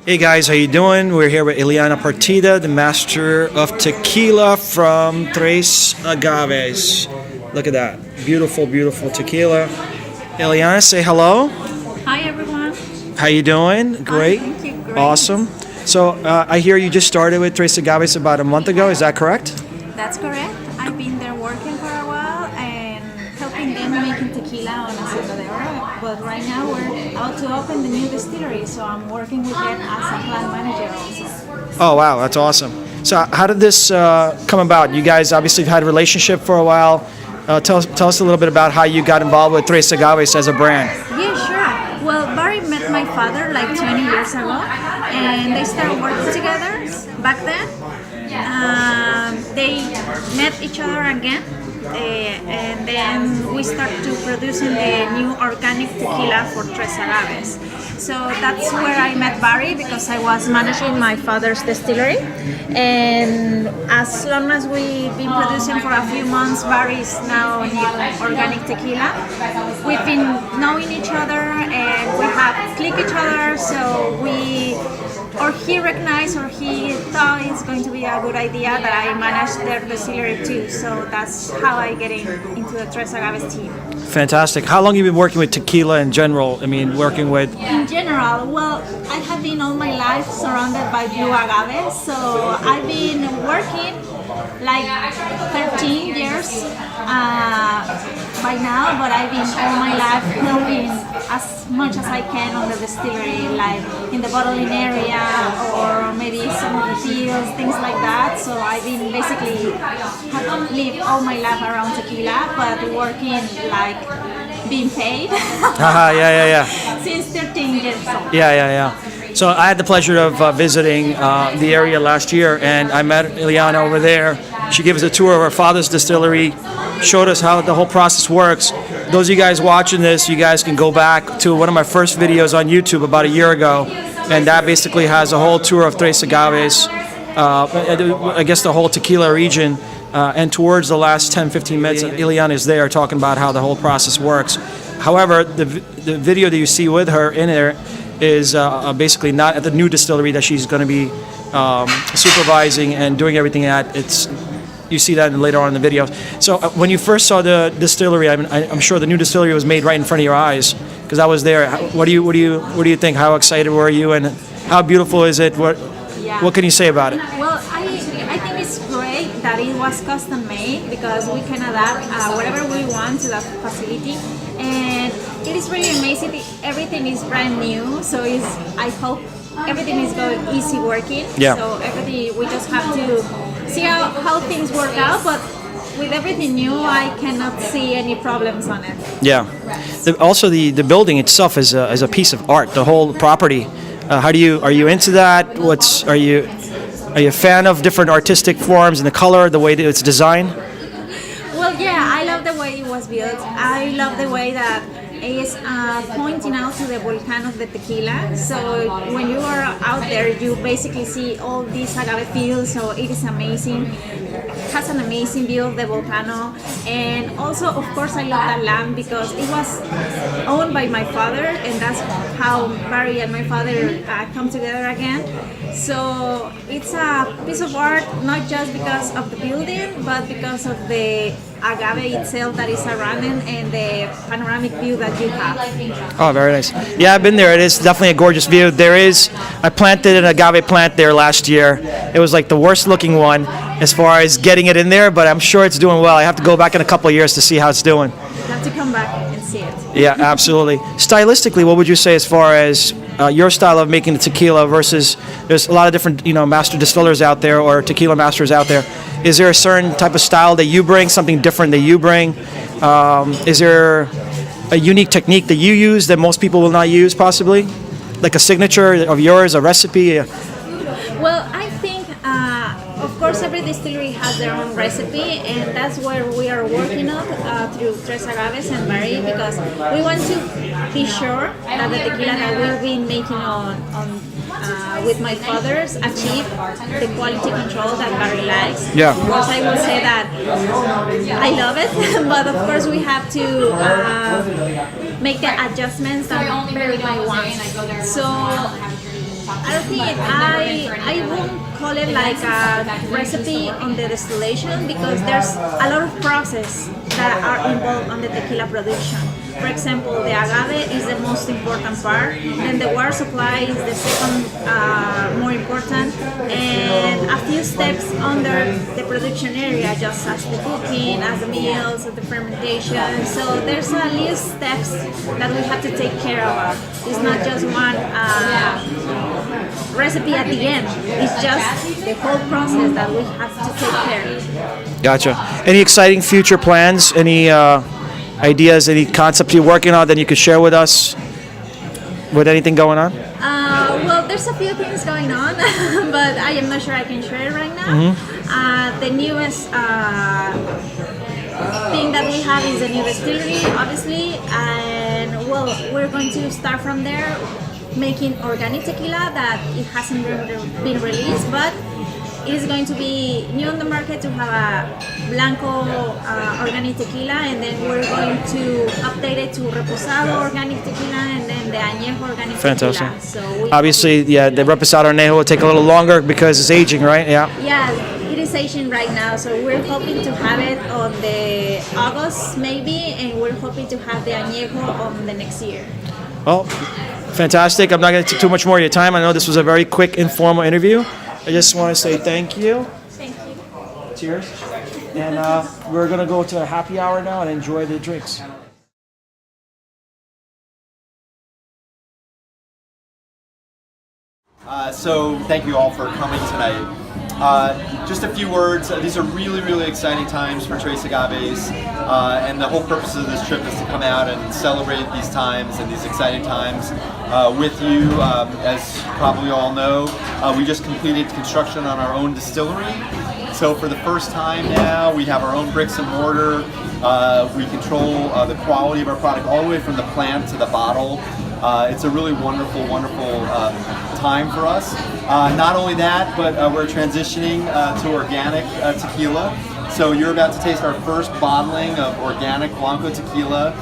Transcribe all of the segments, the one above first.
Hey guys, how you doing? We're here with Iliana Partida, the master of tequila from Tres Agaves. Look at that. Beautiful, beautiful tequila. Iliana, say hello. Hi everyone. How you doing? Great. Hi, thank you. Great. Awesome. So I hear you just started with Tres Agaves about a month ago. Is that correct? That's correct. I've been there working for a while and helping them making tequila on Amatitán. But right now we're out to open the new distillery, so I'm working with them as a plant manager also. Oh wow, that's awesome. So how did this come about? You guys obviously have had a relationship for a while. Tell us a little bit about how you got involved with Tres Agaves as a brand. Yeah, sure. Well, Barry met my father like 20 years ago, and they started working together back then. They met each other again, and then we started to producing the new organic tequila for Tres Agaves. So that's where I met Barry because I was managing my father's distillery, and as long as we've been producing for a few months, Barry is now in organic tequila. We've been knowing each other and we have clicked each other, so he recognized or he thought it's going to be a good idea that I manage their distillery too. So that's how I get into the Tres Agaves team. Fantastic. How long have you been working with tequila in general? I mean, working with... In general, well, I have been all my life surrounded by blue agaves. So I've been working like 13 years by now, but I've been all my life helping as much as I can on the distillery, like in the bottling area or maybe some of the fields, things like that. So I've been basically have lived all my life around tequila, but working like being paid yeah. since 13 years old. Yeah. So I had the pleasure of visiting the area last year, and I met Iliana over there. She gave us a tour of her father's distillery, showed us how the whole process works. Those of you guys watching this, you guys can go back to one of my first videos on YouTube about a year ago, and that basically has a whole tour of Tres Agaves, I guess the whole tequila region, and towards the last 10-15 minutes, Iliana is there talking about how the whole process works. However, the video that you see with her in there is basically not at the new distillery that she's going to be supervising and doing everything at. You see that later on in the video. So when you first saw the distillery, I'm sure the new distillery was made right in front of your eyes because I was there. What do you think? How excited were you, and how beautiful is it? What can you say about it? Well, I think it's great that it was custom made because we can adapt whatever we want to the facility, and it is really amazing. Everything is brand new, so I hope everything is going easy working. Yeah. So everything, we just have to see how things work out, but with everything new, I cannot see any problems on it. Yeah. Also, the building itself is a piece of art. The whole property. Are you into that? Are you a fan of different artistic forms and the color, the way that it's designed? Well, yeah, I love the way it was built. I love the way that is pointing out to the volcano of the tequila. So when you are out there, you basically see all these agave fields. So it is amazing. It has an amazing view of the volcano. And also, of course, I love that land because it was owned by my father, and that's how Barry and my father come together again. So it's a piece of art, not just because of the building, but because of the agave itself that is surrounding and the panoramic view that you have. Oh, very nice. Yeah, I've been there. It is definitely a gorgeous view. I planted an agave plant there last year. It was like the worst looking one as far as getting it in there, but I'm sure it's doing well. I have to go back in a couple of years to see how it's doing. You have to come back and see it. Yeah, absolutely. Stylistically, what would you say as far as your style of making the tequila versus there's a lot of different, master distillers out there or tequila masters out there. Is there a certain type of style that you bring, something different that you bring? Is there a unique technique that you use that most people will not use, possibly? Like a signature of yours, a recipe? Well, I think, of course, every distillery has their own recipe, and that's where we are working on through Tres Agaves and Barry, because we want to be sure that the tequila that we'll be making with my father's achieve the quality control that Barry likes. Yeah. Of course, I will say that I love it, but of course we have to make the adjustments that Barry might want. So I don't think I won't call it like a recipe on the distillation because there's a lot of process that are involved on the tequila production. For example, the agave is the most important part, then the water supply is the second more important, and a few steps under the production area, just as the cooking, as the meals, as the fermentation. So there's a list of steps that we have to take care of. It's not just one recipe at the end. It's just the whole process that we have to take care of. Gotcha. Any exciting future plans? Any ideas, any concepts you're working on that you could share with us? With anything going on? Well, there's a few things going on, but I am not sure I can share it right now. The newest thing that we have is a new distillery, obviously, and well, we're going to start from there, making organic tequila that it hasn't been released, but it is going to be new on the market to have a Blanco organic tequila, and then we're going to update it to Reposado organic tequila, and then the Añejo organic Fantastic. tequila. So Obviously, yeah, the Reposado Añejo will take a little longer because it's aging, right? Yeah. Yeah, it is aging right now, so we're hoping to have it on the August maybe, and we're hoping to have the Añejo on the next year. Well, fantastic. I'm not going to take too much more of your time. I know this was a very quick, informal interview. I just want to say thank you. Thank you. Cheers. And we're going to go to a happy hour now and enjoy the drinks. So thank you all for coming tonight. Just a few words. These are really, really exciting times for Tres Agaves, and the whole purpose of this trip is to come out and celebrate these times and these exciting times with you. As you probably all know, we just completed construction on our own distillery. So for the first time now, we have our own bricks and mortar. We control the quality of our product all the way from the plant to the bottle. It's a really wonderful, wonderful time for us. Not only that, but we're transitioning to organic tequila. So you're about to taste our first bottling of organic Blanco tequila.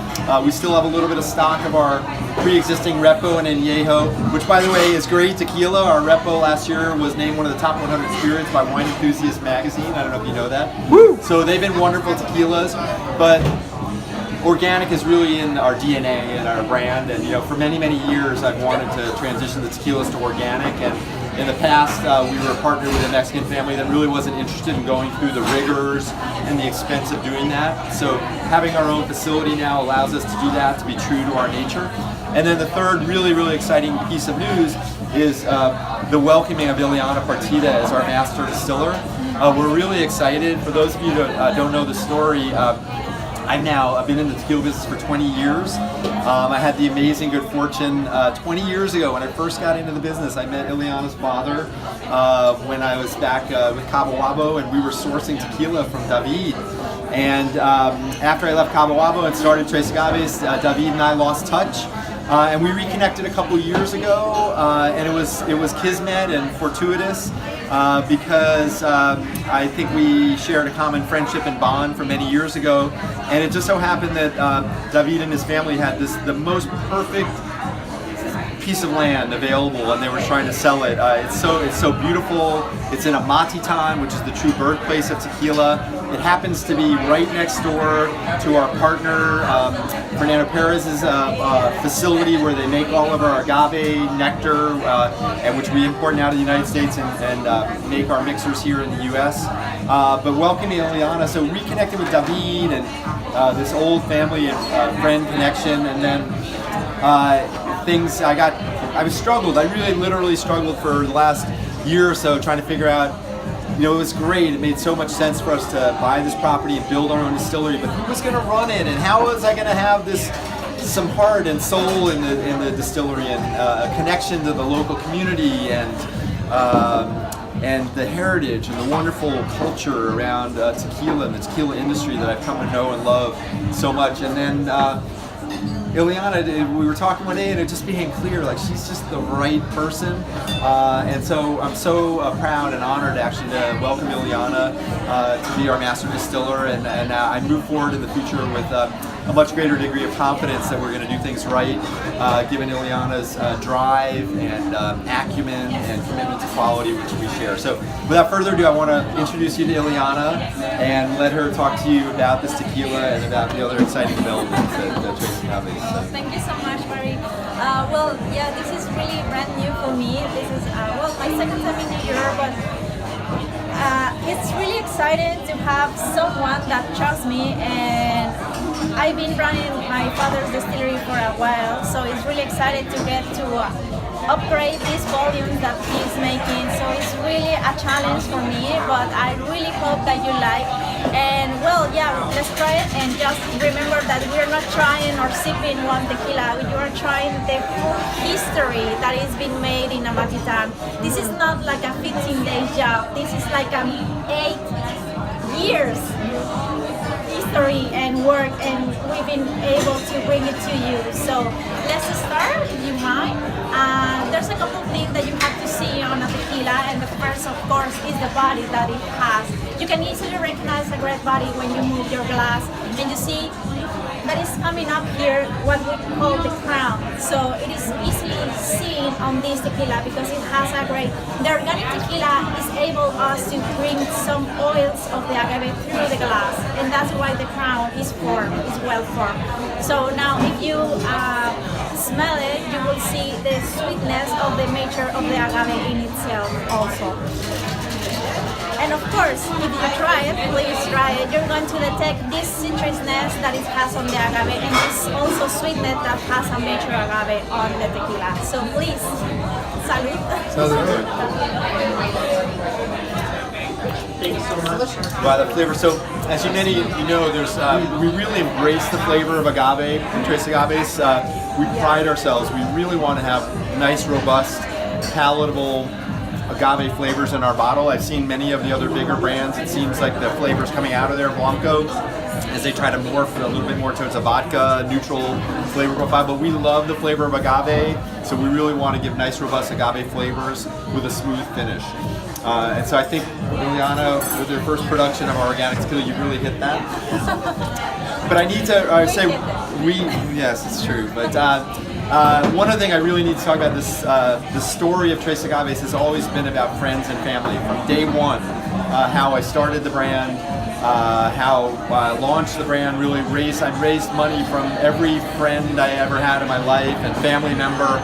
We still have a little bit of stock of our pre-existing Repo and Añejo, which by the way is great tequila. Our Repo last year was named one of the top 100 spirits by Wine Enthusiast magazine. I don't know if you know that. Woo! So they've been wonderful tequilas, but organic is really in our DNA and our brand, and you know, for many, many years I've wanted to transition the tequilas to organic, and in the past we were partnered with a Mexican family that really wasn't interested in going through the rigors and the expense of doing that. So having our own facility now allows us to do that, to be true to our nature. And then the third really, really exciting piece of news is the welcoming of Iliana Partida as our master distiller. We're really excited. For those of you that don't know the story, I've been in the tequila business for 20 years. I had the amazing good fortune 20 years ago when I first got into the business. I met Iliana's father when I was back with Cabo Wabo, and we were sourcing tequila from David. And after I left Cabo Wabo and started Tres Agaves, David and I lost touch. And we reconnected a couple years ago, and it was kismet and fortuitous because I think we shared a common friendship and bond from many years ago, and it just so happened that David and his family had the most perfect piece of land available, and they were trying to sell it. It's so beautiful. It's in Amatitán, which is the true birthplace of tequila. It happens to be right next door to our partner Fernando Perez's facility, where they make all of our agave nectar, and which we import now to the United States and make our mixers here in the U.S. But welcoming Iliana, so reconnecting with David and this old family and friend connection, and then I struggled. I really literally struggled for the last year or so trying to figure out, you know, it was great. It made so much sense for us to buy this property and build our own distillery, but who was going to run it, and how was I going to have some heart and soul in the distillery, and a connection to the local community, and the heritage and the wonderful culture around tequila and the tequila industry that I've come to know and love so much. And then Iliana, we were talking one day and it just became clear, like she's just the right person. And so I'm so proud and honored actually to welcome Iliana to be our master distiller. And I move forward in the future with a much greater degree of confidence that we're going to do things right, given Iliana's drive and acumen and commitment to quality, which we share. So without further ado, I want to introduce you to Iliana and let her talk to you about this tequila and about the other exciting developments at Tres Agaves. Well, thank you so much, Barry. Well, yeah, this is really brand new for me. This is, well, my second time in New York, but it's really exciting to have someone that trusts me, and I've been running my father's distillery for a while, so it's really excited to get to upgrade these volumes that he's making. So it's really a challenge for me, but I really hope that you like. And well, yeah, let's try it, and just remember that we're not trying or sipping one tequila. You are trying the full history that is being made in Amatitán. This is not like a 15-day job. This is like 8 years history and work, and we've been able to bring it to you. So let's start, if you mind. There's a couple things that you have to see on a tequila, and the first, of course, is the body that it has. You can easily recognize a great body when you move your glass, and you see that is coming up here, what we call the crown. So it is easily seen on this tequila because it has a great, the organic tequila is able us to bring some oils of the agave through the glass, and that's why the crown is formed, is well formed. So now if you smell it, you will see the sweetness of the nature of the agave in itself also. And of course, if you try it, please try it. You're going to detect this citrusness that it has on the agave, and this also sweetness that has a mature agave on the tequila. So please, salud. Salud. Thank you so much. Wow, the flavor. So, as many of you know, there's we really embrace the flavor of agave in Tres Agaves. We pride ourselves. We really want to have nice, robust, palatable agave flavors in our bottle. I've seen many of the other bigger brands. It seems like the flavors coming out of their Blanco as they try to morph a little bit more towards a vodka neutral flavor profile, but we love the flavor of agave, so we really want to give nice, robust agave flavors with a smooth finish. And so I think, Iliana, with your first production of our organic tequila, you really hit that. But I need to say, yes, it's true. But one other thing I really need to talk about, this the story of Tres Agaves has always been about friends and family. From day one, how I started the brand, how I launched the brand, really I've raised money from every friend I ever had in my life and family member.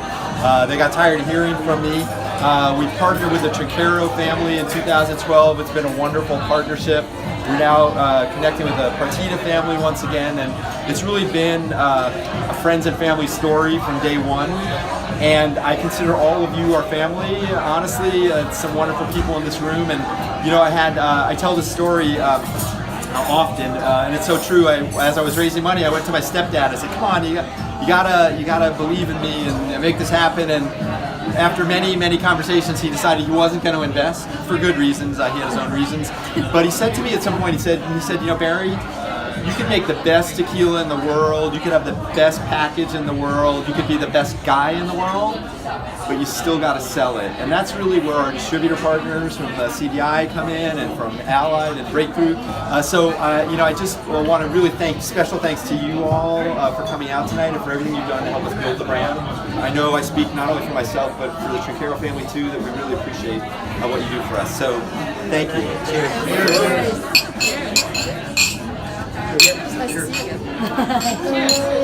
They got tired of hearing from me. We partnered with the Trinchero family in 2012. It's been a wonderful partnership. We're now connecting with the Partida family once again, and it's really been a friends and family story from day one. And I consider all of you our family. Honestly, some wonderful people in this room. And you know, I tell this story often, and it's so true. As I was raising money, I went to my stepdad. I said, "Come on, you gotta believe in me and make this happen." And after many conversations, he decided he wasn't going to invest for good reasons. He had his own reasons, but he said to me at some point, he said, "You know, Barry, you can make the best tequila in the world. You could have the best package in the world. You could be the best guy in the world, but you still got to sell it." And that's really where our distributor partners from CDI come in, and from Allied and Breakthrough. You know, I just want to really special thanks to you all for coming out tonight and for everything you've done to help us build the brand. I know I speak not only for myself, but for the Trinchero family too, that we really appreciate what you do for us. So, thank you. Cheers. Nice to see you.